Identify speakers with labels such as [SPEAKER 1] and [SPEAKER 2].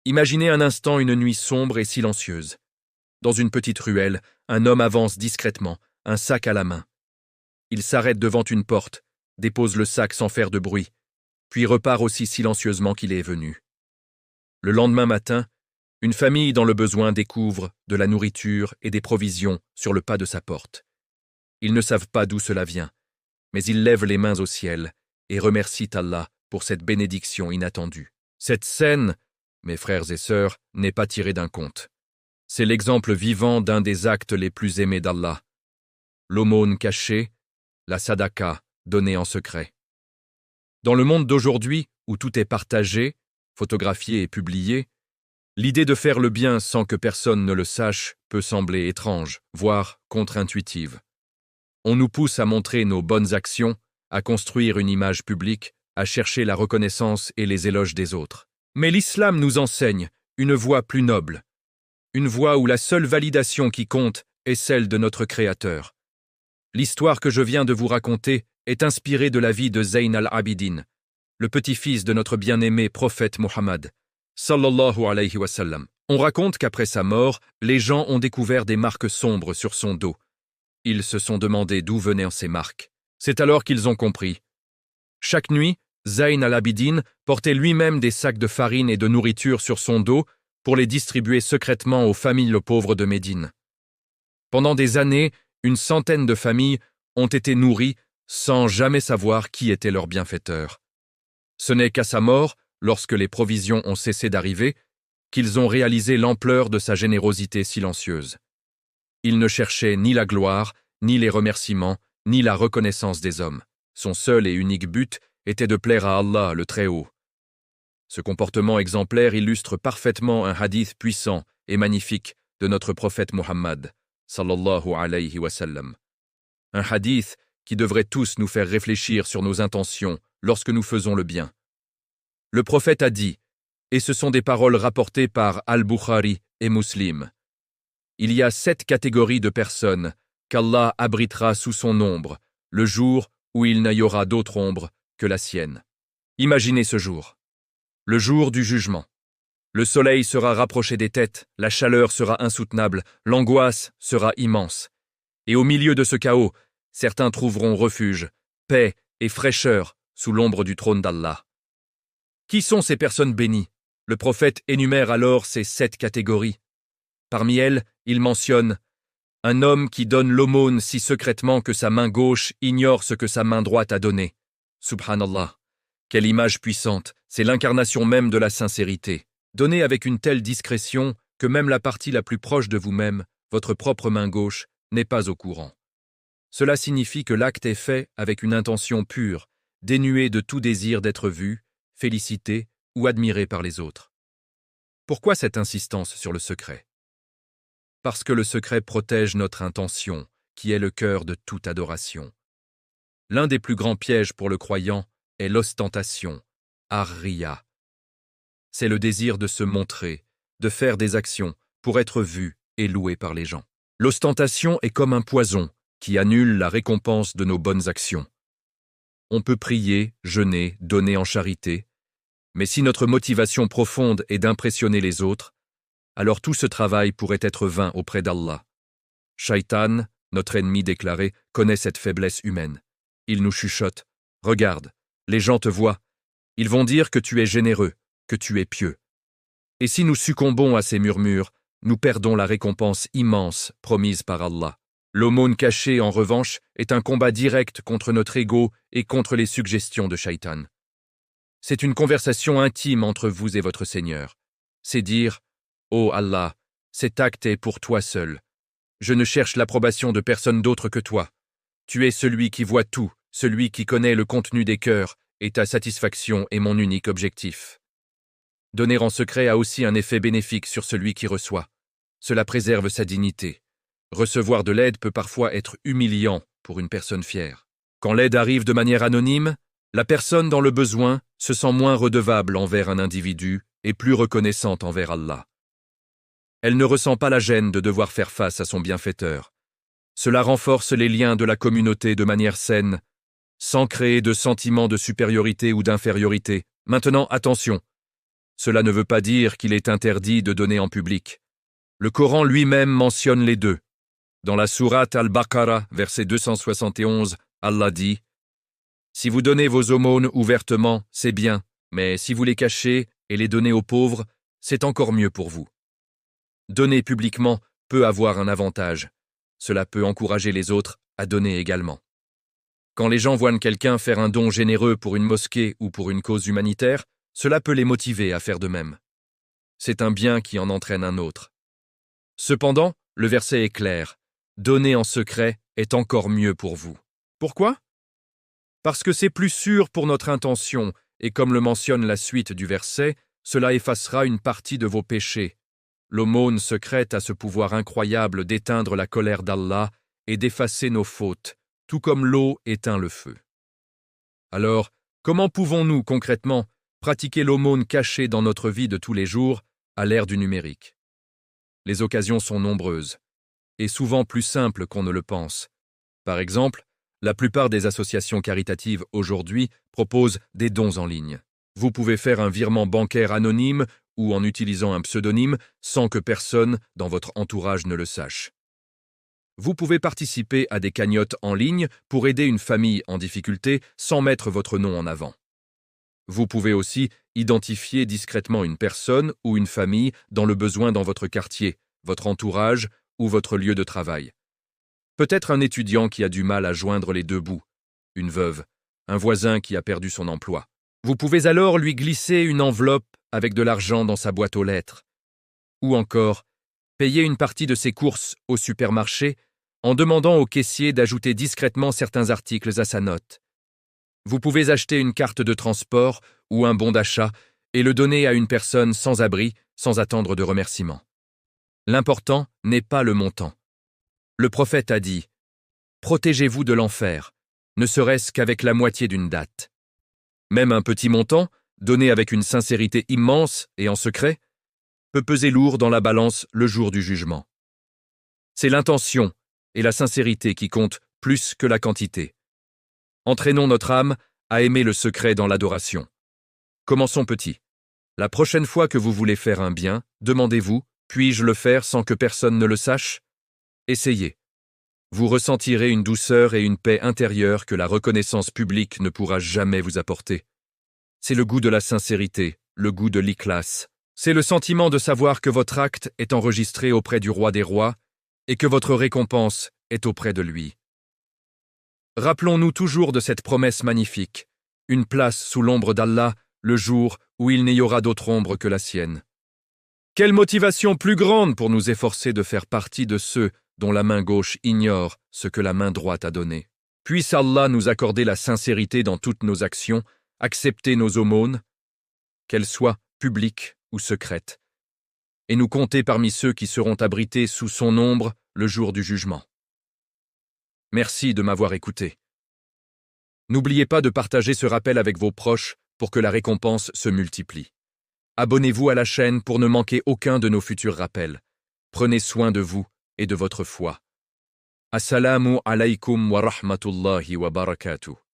[SPEAKER 1] Imaginez un instant une nuit sombre et silencieuse. Dans une petite ruelle, un homme avance discrètement, un sac à la main. Il s'arrête devant une porte, dépose le sac sans faire de bruit, puis repart aussi silencieusement qu'il est venu. Le lendemain matin, une famille dans le besoin découvre de la nourriture et des provisions sur le pas de sa porte. Ils ne savent pas d'où cela vient, mais ils lèvent les mains au ciel et remercient Allah pour cette bénédiction inattendue. Cette scène, mes frères et sœurs, n'est pas tirée d'un conte. C'est l'exemple vivant d'un des actes les plus aimés d'Allah. L'aumône cachée, la sadaqa donnée en secret. Dans le monde d'aujourd'hui, où tout est partagé, photographié et publié, l'idée de faire le bien sans que personne ne le sache peut sembler étrange, voire contre-intuitive. On nous pousse à montrer nos bonnes actions, à construire une image publique, à chercher la reconnaissance et les éloges des autres. Mais l'islam nous enseigne une voie plus noble, une voie où la seule validation qui compte est celle de notre Créateur. L'histoire que je viens de vous raconter est inspirée de la vie de Zayn al-Abidin, le petit-fils de notre bien-aimé prophète Mohammed, sallallahu alayhi wa sallam. On raconte qu'après sa mort, les gens ont découvert des marques sombres sur son dos. Ils se sont demandé d'où venaient ces marques. C'est alors qu'ils ont compris. Chaque nuit, Zayn al-Abidin portait lui-même des sacs de farine et de nourriture sur son dos pour les distribuer secrètement aux familles pauvres de Médine. Pendant des années, une centaine de familles ont été nourries sans jamais savoir qui était leur bienfaiteur. Ce n'est qu'à sa mort, lorsque les provisions ont cessé d'arriver, qu'ils ont réalisé l'ampleur de sa générosité silencieuse. Il ne cherchait ni la gloire, ni les remerciements, ni la reconnaissance des hommes. Son seul et unique but était de plaire à Allah le Très-Haut. Ce comportement exemplaire illustre parfaitement un hadith puissant et magnifique de notre prophète Muhammad, sallallahu alayhi wa sallam. Un hadith qui devrait tous nous faire réfléchir sur nos intentions lorsque nous faisons le bien. Le prophète a dit, et ce sont des paroles rapportées par Al-Bukhari et Muslim, il y a 7 catégories de personnes qu'Allah abritera sous son ombre, le jour où il n'y aura d'autre ombre que la sienne. Imaginez ce jour. Le jour du jugement. Le soleil sera rapproché des têtes, la chaleur sera insoutenable, l'angoisse sera immense. Et au milieu de ce chaos, certains trouveront refuge, paix et fraîcheur sous l'ombre du trône d'Allah. Qui sont ces personnes bénies? Le prophète énumère alors ces 7 catégories. Parmi elles, il mentionne un homme qui donne l'aumône si secrètement que sa main gauche ignore ce que sa main droite a donné. Subhanallah. Quelle image puissante, c'est l'incarnation même de la sincérité. Donnée avec une telle discrétion que même la partie la plus proche de vous-même, votre propre main gauche, n'est pas au courant. Cela signifie que l'acte est fait avec une intention pure, dénuée de tout désir d'être vu, félicité ou admiré par les autres. Pourquoi cette insistance sur le secret? Parce que le secret protège notre intention, qui est le cœur de toute adoration. L'un des plus grands pièges pour le croyant est l'ostentation, ar-riya. C'est le désir de se montrer, de faire des actions pour être vu et loué par les gens. L'ostentation est comme un poison qui annule la récompense de nos bonnes actions. On peut prier, jeûner, donner en charité, mais si notre motivation profonde est d'impressionner les autres, alors tout ce travail pourrait être vain auprès d'Allah. Shaitan, notre ennemi déclaré, connaît cette faiblesse humaine. Il nous chuchote. Regarde, les gens te voient. Ils vont dire que tu es généreux, que tu es pieux. Et si nous succombons à ces murmures, nous perdons la récompense immense promise par Allah. L'aumône cachée, en revanche, est un combat direct contre notre ego et contre les suggestions de Shaitan. C'est une conversation intime entre vous et votre Seigneur. C'est dire « Ô Allah, cet acte est pour toi seul. Je ne cherche l'approbation de personne d'autre que toi. Tu es celui qui voit tout, celui qui connaît le contenu des cœurs, et ta satisfaction est mon unique objectif. » Donner en secret a aussi un effet bénéfique sur celui qui reçoit. Cela préserve sa dignité. Recevoir de l'aide peut parfois être humiliant pour une personne fière. Quand l'aide arrive de manière anonyme, la personne dans le besoin se sent moins redevable envers un individu et plus reconnaissante envers Allah. Elle ne ressent pas la gêne de devoir faire face à son bienfaiteur. Cela renforce les liens de la communauté de manière saine, sans créer de sentiment de supériorité ou d'infériorité. Maintenant, attention, cela ne veut pas dire qu'il est interdit de donner en public. Le Coran lui-même mentionne les deux. Dans la sourate Al-Baqarah, verset 271, Allah dit « Si vous donnez vos aumônes ouvertement, c'est bien, mais si vous les cachez et les donnez aux pauvres, c'est encore mieux pour vous. » Donner publiquement peut avoir un avantage. Cela peut encourager les autres à donner également. Quand les gens voient quelqu'un faire un don généreux pour une mosquée ou pour une cause humanitaire, cela peut les motiver à faire de même. C'est un bien qui en entraîne un autre. Cependant, le verset est clair. Donner en secret est encore mieux pour vous. Pourquoi? Parce que c'est plus sûr pour notre intention, et comme le mentionne la suite du verset, cela effacera une partie de vos péchés. L'aumône secrète a ce pouvoir incroyable d'éteindre la colère d'Allah et d'effacer nos fautes, tout comme l'eau éteint le feu. Alors, comment pouvons-nous concrètement pratiquer l'aumône cachée dans notre vie de tous les jours à l'ère du numérique? Les occasions sont nombreuses, et souvent plus simples qu'on ne le pense. Par exemple, la plupart des associations caritatives aujourd'hui proposent des dons en ligne. Vous pouvez faire un virement bancaire anonyme ou en utilisant un pseudonyme sans que personne dans votre entourage ne le sache. Vous pouvez participer à des cagnottes en ligne pour aider une famille en difficulté sans mettre votre nom en avant. Vous pouvez aussi identifier discrètement une personne ou une famille dans le besoin dans votre quartier, votre entourage ou votre lieu de travail. Peut-être un étudiant qui a du mal à joindre les deux bouts, une veuve, un voisin qui a perdu son emploi. Vous pouvez alors lui glisser une enveloppe avec de l'argent dans sa boîte aux lettres. Ou encore, payer une partie de ses courses au supermarché en demandant au caissier d'ajouter discrètement certains articles à sa note. Vous pouvez acheter une carte de transport ou un bon d'achat et le donner à une personne sans abri, sans attendre de remerciements. L'important n'est pas le montant. Le prophète a dit « Protégez-vous de l'enfer, ne serait-ce qu'avec la moitié d'une date. » Même un petit montant, donné avec une sincérité immense et en secret, peut peser lourd dans la balance le jour du jugement. C'est l'intention et la sincérité qui comptent plus que la quantité. Entraînons notre âme à aimer le secret dans l'adoration. Commençons petit. La prochaine fois que vous voulez faire un bien, demandez-vous « Puis-je le faire sans que personne ne le sache ?» Essayez. Vous ressentirez une douceur et une paix intérieure que la reconnaissance publique ne pourra jamais vous apporter. C'est le goût de la sincérité, le goût de l'ikhlas. C'est le sentiment de savoir que votre acte est enregistré auprès du roi des rois et que votre récompense est auprès de lui. Rappelons-nous toujours de cette promesse magnifique, une place sous l'ombre d'Allah le jour où il n'y aura d'autre ombre que la sienne. Quelle motivation plus grande pour nous efforcer de faire partie de ceux dont la main gauche ignore ce que la main droite a donné. Puisse Allah nous accorder la sincérité dans toutes nos actions, accepter nos aumônes, qu'elles soient publiques ou secrètes, et nous compter parmi ceux qui seront abrités sous son ombre le jour du jugement. Merci de m'avoir écouté. N'oubliez pas de partager ce rappel avec vos proches pour que la récompense se multiplie. Abonnez-vous à la chaîne pour ne manquer aucun de nos futurs rappels. Prenez soin de vous et de votre foi. Assalamu alaykum wa rahmatullahi wa barakatuh.